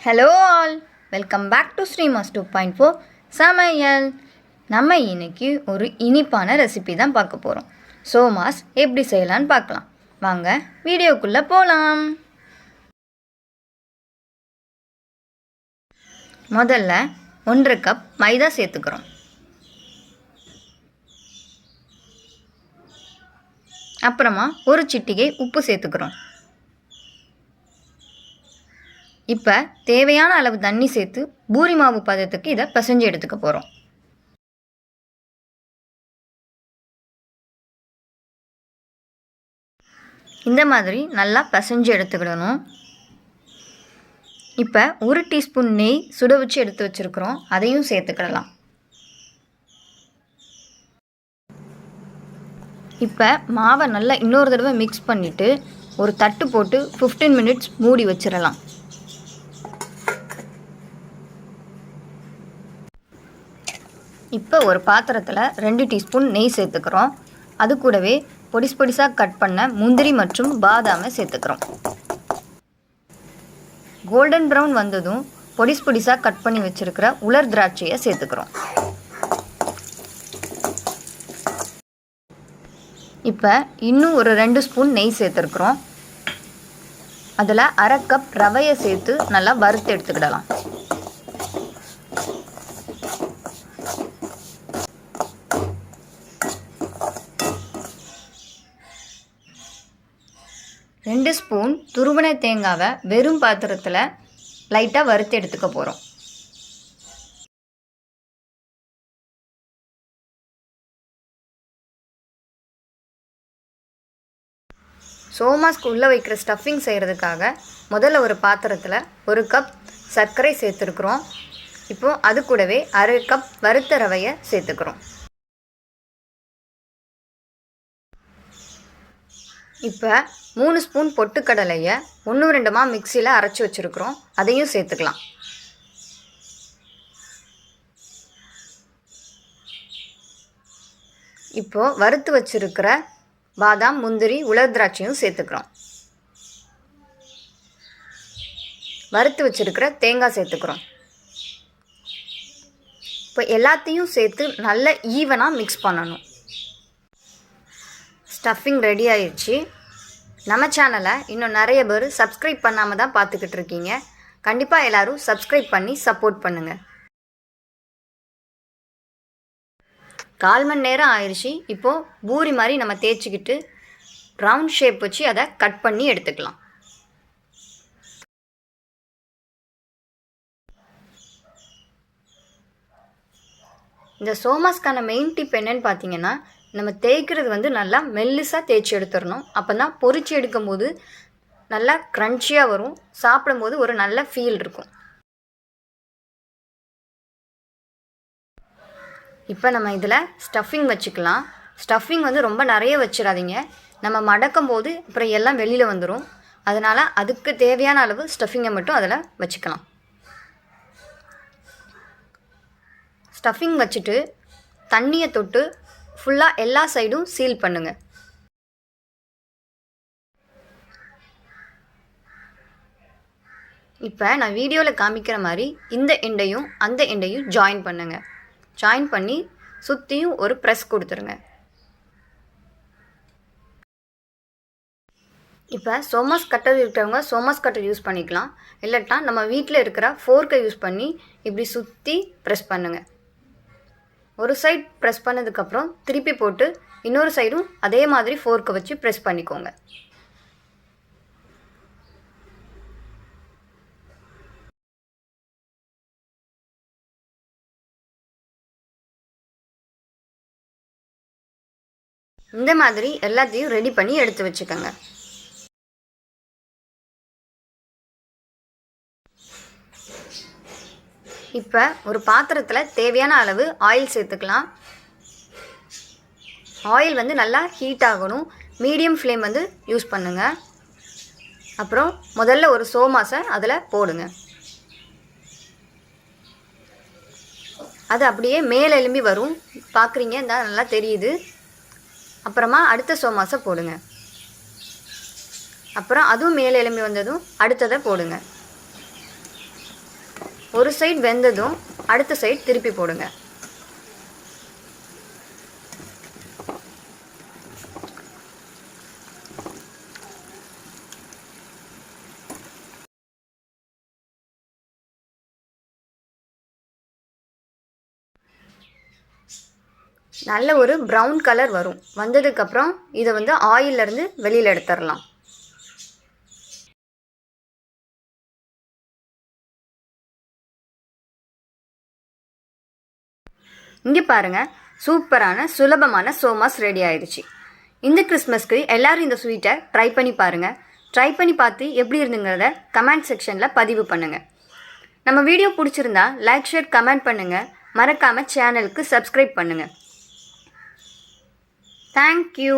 Hello all, welcome back to Srimas 2.4 சமையல். நம்ம இன்னைக்கு ஒரு இனிப்பான ரெசிபி தான் பார்க்க போகிறோம். சோமாஸ் எப்படி செய்யலான்னு பார்க்கலாம். வாங்க வீடியோக்குள்ளே போகலாம். முதல்ல 1.5 கப் மைதா சேர்த்துக்கிறோம். அப்புறமா ஒரு சிட்டிகை உப்பு சேர்த்துக்கிறோம். இப்போ தேவையான அளவு தண்ணி சேர்த்து பூரி மாவு பதத்துக்கு இதை பிசைஞ்சு எடுத்துக்க போகிறோம். இந்த மாதிரி நல்லா பிசைஞ்சு எடுத்துக்கிடணும். இப்போ 1 டீஸ்பூன் நெய் சுட வச்சு எடுத்து வச்சுருக்குறோம், அதையும் சேர்த்துக்கிடலாம். இப்போ மாவை நல்லா இன்னொரு தடவை மிக்ஸ் பண்ணிவிட்டு ஒரு தட்டு போட்டு 15 மினிட்ஸ் மூடி வச்சிடலாம். இப்போ ஒரு பாத்திரத்தில் 2 டீஸ்பூன் நெய் சேர்த்துக்கிறோம். அது கூடவே பொடிசாக கட் பண்ண முந்திரி மற்றும் பாதாமை சேர்த்துக்கிறோம். கோல்டன் ப்ரௌன் வந்ததும் பொடிசாக கட் பண்ணி வச்சுருக்கிற உலர் திராட்சையை சேர்த்துக்கிறோம். இப்போ இன்னும் ஒரு 2 ஸ்பூன் நெய் சேர்த்துருக்குறோம். அதில் 1/2 கப் ரவையை சேர்த்து நல்லா வறுத்து எடுத்துக்கிடலாம். ரெண்டு ஸ்பூன் துருவன தேங்காவை வெறும் பாத்திரத்தில் லைட்டாக வறுத்து எடுத்துக்க போகிறோம். சோமாஸ்க்கு உள்ளே வைக்கிற ஸ்டஃபிங் செய்கிறதுக்காக முதல்ல ஒரு பாத்திரத்தில் 1 கப் சர்க்கரை சேர்த்துருக்குறோம். இப்போது அது கூடவே 1/2 கப் வறுத்த ரவையை சேர்த்துக்கிறோம். இப்போ 3 ஸ்பூன் பொட்டுக்கடலையை 1-2 மிக்சியில் அரைச்சி வச்சுருக்குறோம், அதையும் சேர்த்துக்கலாம். இப்போது வறுத்து வச்சுருக்கிற பாதாம், முந்திரி, உலர் திராட்சையும் சேர்த்துக்கிறோம். வறுத்து வச்சுருக்கிற தேங்காய் சேர்த்துக்கிறோம். இப்போ எல்லாத்தையும் சேர்த்து நல்ல ஈவனாக மிக்ஸ் பண்ணணும். ஸ்டஃபிங் ரெடி ஆயிடுச்சு. நம்ம சேனலை இன்னும் நிறைய பேர் சப்ஸ்கிரைப் பண்ணாமல் தான் பார்த்துக்கிட்டு இருக்கீங்க. கண்டிப்பாக எல்லோரும் சப்ஸ்கிரைப் பண்ணி சப்போர்ட் பண்ணுங்கள். 1/4 மணி நேரம் ஆயிடுச்சு. இப்போது பூரி மாதிரி நம்ம தேய்ச்சிக்கிட்டு ரவுண்ட் ஷேப் வச்சு அதை கட் பண்ணி எடுத்துக்கலாம். இந்த சோமாஸ்க்கான மெயின் டிப் என்னன்னு பார்த்தீங்கன்னா, நம்ம தேய்க்கிறது நல்லா மெல்லிசாக தேய்ச்சி எடுத்துடணும். அப்போ தான் பொரிச்சு எடுக்கும்போது நல்லா க்ரன்ச்சியாக வரும், சாப்பிடும்போது ஒரு நல்ல ஃபீல் இருக்கும். இப்போ நம்ம இதில் ஸ்டஃபிங் வச்சுக்கலாம். ஸ்டஃபிங் ரொம்ப நிறைய வச்சிடாதீங்க, நம்ம மடக்கும் போது அப்புறம் எல்லாம் வெளியில் வந்துடும். அதனால் அதுக்கு தேவையான அளவு ஸ்டஃபிங்கை மட்டும் அதில் வச்சுக்கலாம். ஸ்டஃபிங் வச்சுட்டு தண்ணியை தொட்டு ஃபுல்லாக எல்லா சைடும் சீல் பண்ணுங்கள். இப்போ நான் வீடியோவில் காமிக்கிற மாதிரி இந்த எண்டையும் அந்த எண்டையும் ஜாயின் பண்ணுங்கள். ஜாயின் பண்ணி சுற்றியும் ஒரு ப்ரெஸ் கொடுத்துருங்க. இப்போ சோமாஸ் கட்டர் இருக்கிறவங்க சோமாஸ் கட்டர் யூஸ் பண்ணிக்கலாம். இல்லாட்டா நம்ம வீட்டில் இருக்கிற ஃபோர்க்கை யூஸ் பண்ணி இப்படி சுற்றி ப்ரெஸ் பண்ணுங்கள். ஒரு சைட் ப்ரெஸ் பண்ணதுக்கப்புறம் திருப்பி போட்டு இன்னொரு சைடும் அதே மாதிரி ஃபோர்க்கை வச்சு ப்ரெஸ் பண்ணிக்கோங்க. இந்த மாதிரி எல்லாத்தையும் ரெடி பண்ணி எடுத்து வச்சுக்கோங்க. இப்போ ஒரு பாத்திரத்தில் தேவையான அளவு ஆயில் சேர்த்துக்கலாம். ஆயில் நல்லா ஹீட் ஆகணும். மீடியம் ஃப்ளேம் யூஸ் பண்ணுங்கள். அப்புறம் முதல்ல ஒரு சோமாஸை அதில் போடுங்க. அது அப்படியே மேலே எழும்பி வரும், பார்க்குறீங்க, இந்த நல்லா தெரியுது. அப்புறமா அடுத்த சோமாஸை போடுங்க. அப்புறம் அதுவும் மேலே எழும்பி வந்ததும் அடுத்ததை போடுங்க. ஒரு சைடு வெந்ததும் அடுத்த சைடு திருப்பி போடுங்க. நல்ல ஒரு ப்ரௌன் கலர் வரும். வந்ததுக்கப்புறம் இதை ஆயிலிருந்து வெளியில் எடுத்துடலாம். இங்கே பாருங்கள், சூப்பரான சுலபமான சோமாஸ் ரெடி ஆயிடுச்சு. இந்த கிறிஸ்மஸ்க்கு எல்லோரும் இந்த ஸ்வீட்டை ட்ரை பண்ணி பாருங்கள். ட்ரை பண்ணி பார்த்து எப்படி இருந்துங்கிறத கமெண்ட் செக்ஷனில் பதிவு பண்ணுங்கள். நம்ம வீடியோ பிடிச்சிருந்தா லைக், ஷேர், கமெண்ட் பண்ணுங்கள். மறக்காமல் சேனலுக்கு சப்ஸ்கிரைப் பண்ணுங்கள். தேங்க்யூ.